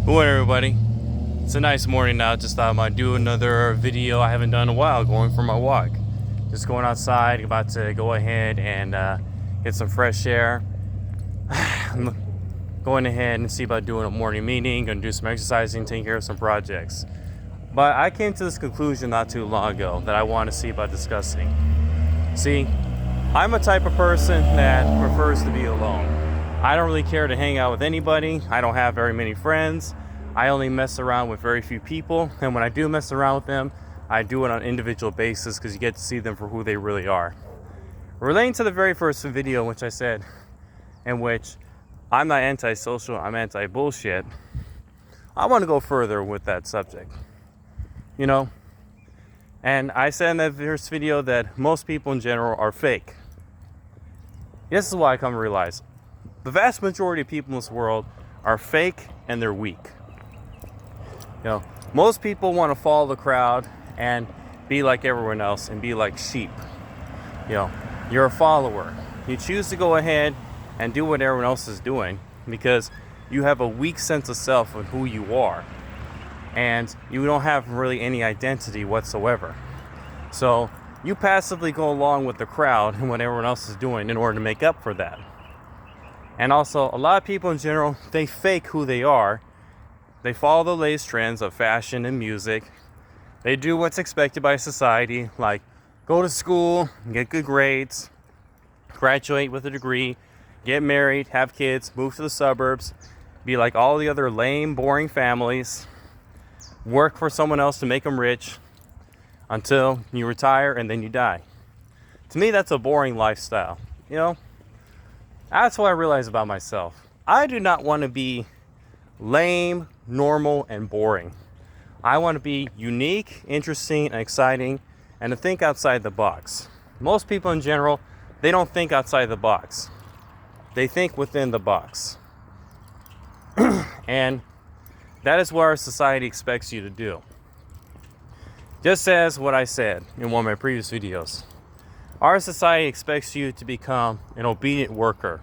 Good morning, everybody. It's a nice morning now. Just thought I might do another video I haven't done in a while, going for my walk. Just going outside, about to go ahead and get some fresh air. I'm going ahead and see about doing a morning meeting, gonna do some exercising, taking care of some projects. But I came to this conclusion not too long ago that I want to see about discussing. See, I'm a type of person that prefers to be alone. I don't really care to hang out with anybody. I don't have very many friends. I only mess around with very few people. And when I do mess around with them, I do it on an individual basis because you get to see them for who they really are. Relating to the very first video, which I said, in which I'm not antisocial, I'm anti-bullshit, I want to go further with that subject. You know? And I said in that first video that most people in general are fake. This is why I come to realize the vast majority of people in this world are fake and they're weak. You know, most people want to follow the crowd and be like everyone else and be like sheep. You know, you're a follower. You choose to go ahead and do what everyone else is doing because you have a weak sense of self of who you are. And you don't have really any identity whatsoever. So you passively go along with the crowd and what everyone else is doing in order to make up for that. And also, a lot of people in general, they fake who they are. They follow the latest trends of fashion and music. They do what's expected by society, like go to school, get good grades, graduate with a degree, get married, have kids, move to the suburbs, be like all the other lame, boring families, work for someone else to make them rich until you retire and then you die. To me, that's a boring lifestyle, you know? That's what I realize about myself. I do not want to be lame, normal, and boring. I want to be unique, interesting, and exciting, and to think outside the box. Most people in general, they don't think outside the box. They think within the box. And that is what our society expects you to do. Just as what I said in one of my previous videos. Our society expects you to become an obedient worker.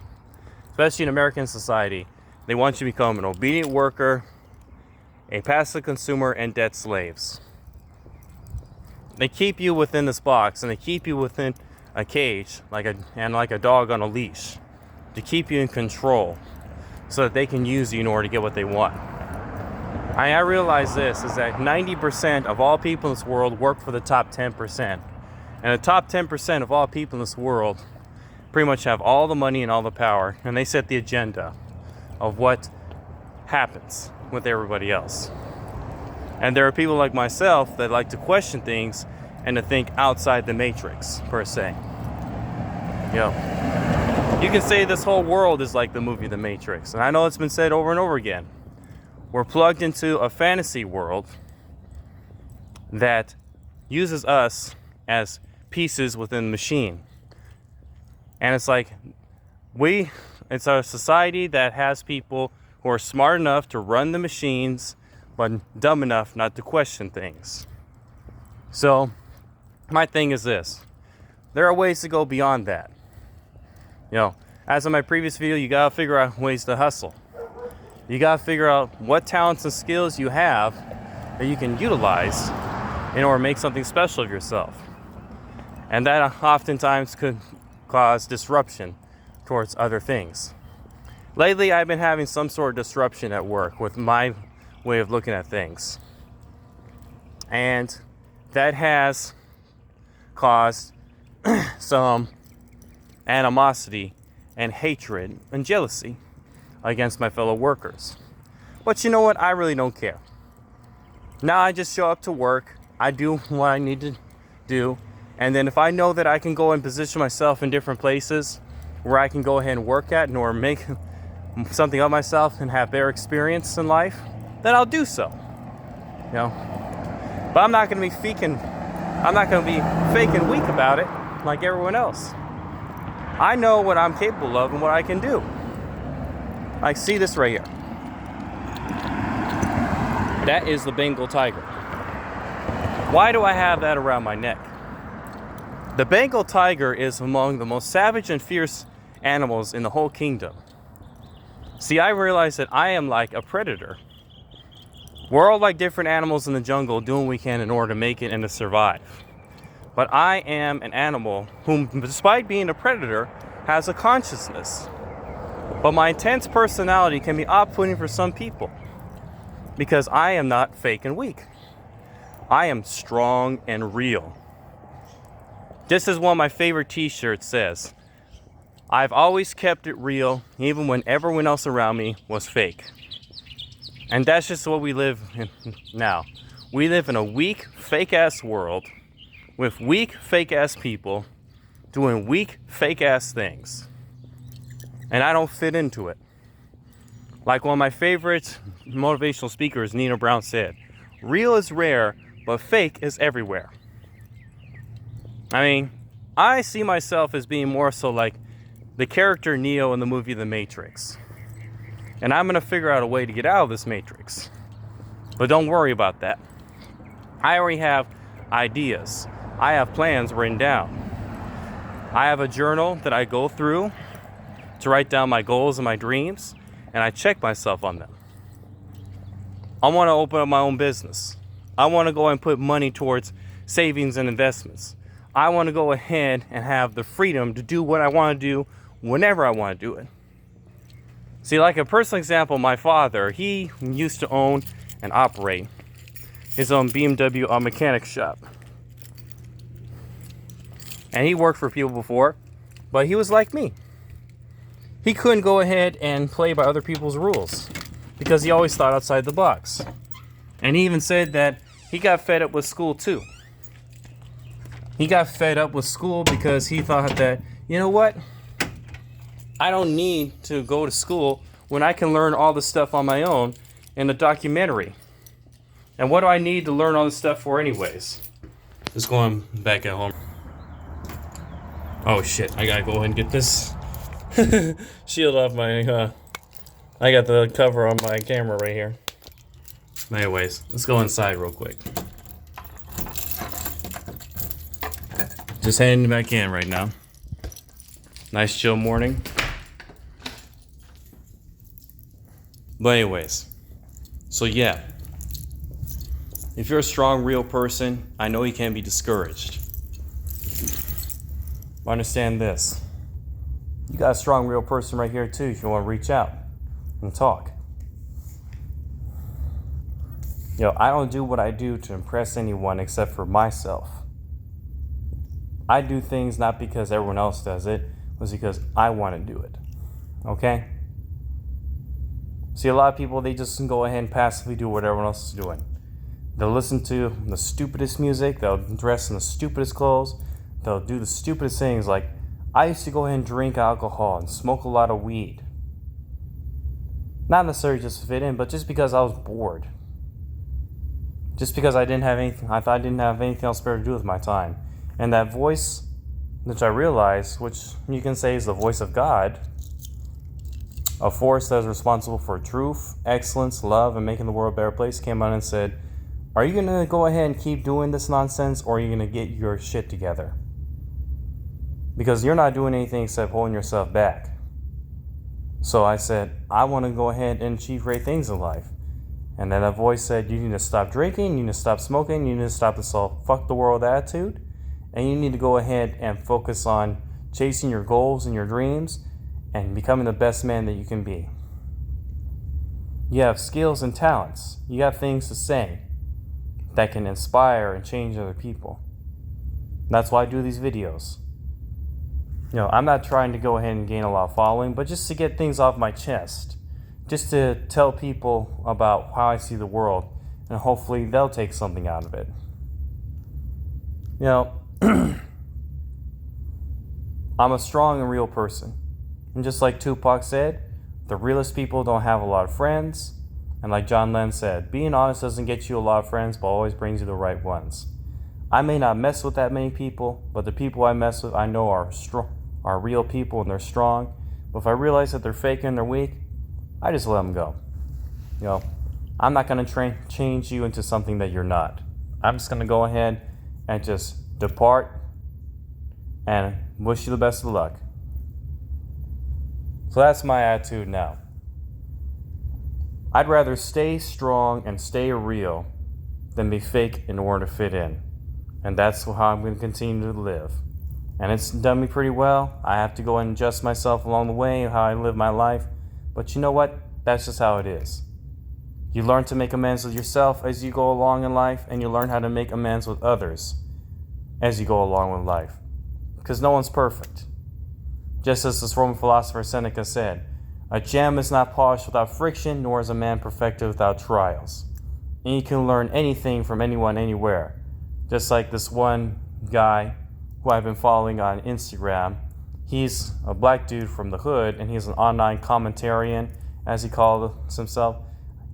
Especially in American society. They want you to become an obedient worker, a passive consumer, and debt slaves. They keep you within this box, and they keep you within a cage, like a dog on a leash, to keep you in control, so that they can use you in order to get what they want. I realize this is that 90% of all people in this world work for the top 10%. And the top 10% of all people in this world pretty much have all the money and all the power, and they set the agenda of what happens with everybody else. And there are people like myself that like to question things and to think outside the matrix, per se. You know, you can say this whole world is like the movie The Matrix, and I know it's been said over and over again. We're plugged into a fantasy world that uses us as pieces within the machine. And it's like, it's a society that has people who are smart enough to run the machines, but dumb enough not to question things. So, my thing is this. There are ways to go beyond that. You know, as in my previous video, you gotta figure out ways to hustle. You gotta figure out what talents and skills you have that you can utilize in order to make something special of yourself. And that oftentimes could cause disruption towards other things. Lately, I've been having some sort of disruption at work with my way of looking at things. And that has caused some animosity and hatred and jealousy against my fellow workers. But you know what? I really don't care. Now I just show up to work, I do what I need to do, and then if I know that I can go and position myself in different places where I can go ahead and work at or make something of myself and have better experience in life, then I'll do so. You know? But I'm not gonna be fake and weak about it like everyone else. I know what I'm capable of and what I can do. Like, see this right here. That is the Bengal tiger. Why do I have that around my neck? The Bengal tiger is among the most savage and fierce animals in the whole kingdom. See, I realize that I am like a predator. We're all like different animals in the jungle doing what we can in order to make it and to survive. But I am an animal whom, despite being a predator, has a consciousness. But my intense personality can be off-putting for some people because I am not fake and weak. I am strong and real. Just as one of my favorite t-shirts says, I've always kept it real even when everyone else around me was fake. And that's just what we live in now. We live in a weak, fake-ass world with weak, fake-ass people doing weak, fake-ass things. And I don't fit into it. Like one of my favorite motivational speakers, Nina Brown, said, real is rare, but fake is everywhere. I mean, I see myself as being more so like the character Neo in the movie The Matrix. And I'm going to figure out a way to get out of this matrix. But don't worry about that. I already have ideas. I have plans written down. I have a journal that I go through to write down my goals and my dreams, and I check myself on them. I want to open up my own business. I want to go and put money towards savings and investments. I want to go ahead and have the freedom to do what I want to do whenever I want to do it. See, like a personal example, my father, he used to own and operate his own BMW mechanic shop. And he worked for people before, but he was like me. He couldn't go ahead and play by other people's rules because he always thought outside the box. And he even said that he got fed up with school too. He got fed up with school because he thought that, you know what? I don't need to go to school when I can learn all this stuff on my own in a documentary. And what do I need to learn all this stuff for anyways? Just going back at home. Oh shit, I gotta go ahead and get this shield off my, I got the cover on my camera right here. Anyways, let's go inside real quick. Just heading back in right now. Nice chill morning. But anyways, so yeah, if you're a strong, real person, I know you can be discouraged. But understand this. You got a strong, real person right here too if you want to reach out and talk. You know, I don't do what I do to impress anyone except for myself. I do things not because everyone else does it, but because I want to do it. Okay? See, a lot of people, they just go ahead and passively do what everyone else is doing. They'll listen to the stupidest music. They'll dress in the stupidest clothes. They'll do the stupidest things. Like, I used to go ahead and drink alcohol and smoke a lot of weed. Not necessarily just to fit in, but just because I was bored. Just because I didn't have anything, I thought I didn't have anything else better to do with my time. And that voice, which I realized, which you can say is the voice of God, a force that is responsible for truth, excellence, love, and making the world a better place, came out and said, are you going to go ahead and keep doing this nonsense, or are you going to get your shit together? Because you're not doing anything except holding yourself back. So I said, I want to go ahead and achieve great things in life. And then a voice said, you need to stop drinking, you need to stop smoking, you need to stop this all fuck the world attitude, and you need to go ahead and focus on chasing your goals and your dreams and becoming the best man that you can be. You have skills and talents. You have things to say that can inspire and change other people. That's why I do these videos. You know, I'm not trying to go ahead and gain a lot of following, but just to get things off my chest. Just to tell people about how I see the world, and hopefully they'll take something out of it. You know, I'm a strong and real person. And just like Tupac said, the realest people don't have a lot of friends. And like John Lennon said, being honest doesn't get you a lot of friends, but always brings you the right ones. I may not mess with that many people, but the people I mess with, I know are real people and they're strong. But if I realize that they're fake and they're weak, I just let them go. You know, I'm not going to change you into something that you're not. I'm just going to go ahead and just depart and wish you the best of luck. So that's my attitude now. I'd rather stay strong and stay real than be fake in order to fit in. And that's how I'm going to continue to live. And it's done me pretty well. I have to go and adjust myself along the way, how I live my life. But you know what? That's just how it is. You learn to make amends with yourself as you go along in life, and you learn how to make amends with others as you go along with life. Because no one's perfect. Just as this Roman philosopher Seneca said, a gem is not polished without friction, nor is a man perfected without trials. And you can learn anything from anyone, anywhere. Just like this one guy who I've been following on Instagram. He's a black dude from the hood, and he's an online commentarian, as he calls himself.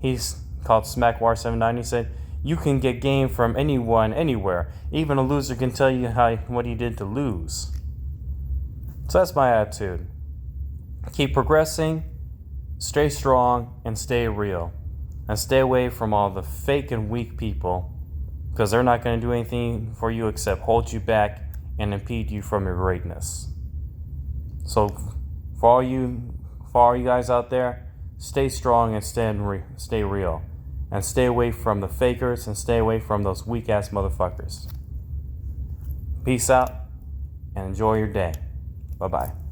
He's called SmackWar79. He said, you can get game from anyone, anywhere. Even a loser can tell you what he did to lose. So that's my attitude. Keep progressing, stay strong, and stay real. And stay away from all the fake and weak people, because they're not going to do anything for you except hold you back and impede you from your greatness. So for all you guys out there, stay strong and stay real. And stay away from the fakers and stay away from those weak ass motherfuckers. Peace out and enjoy your day. Bye-bye.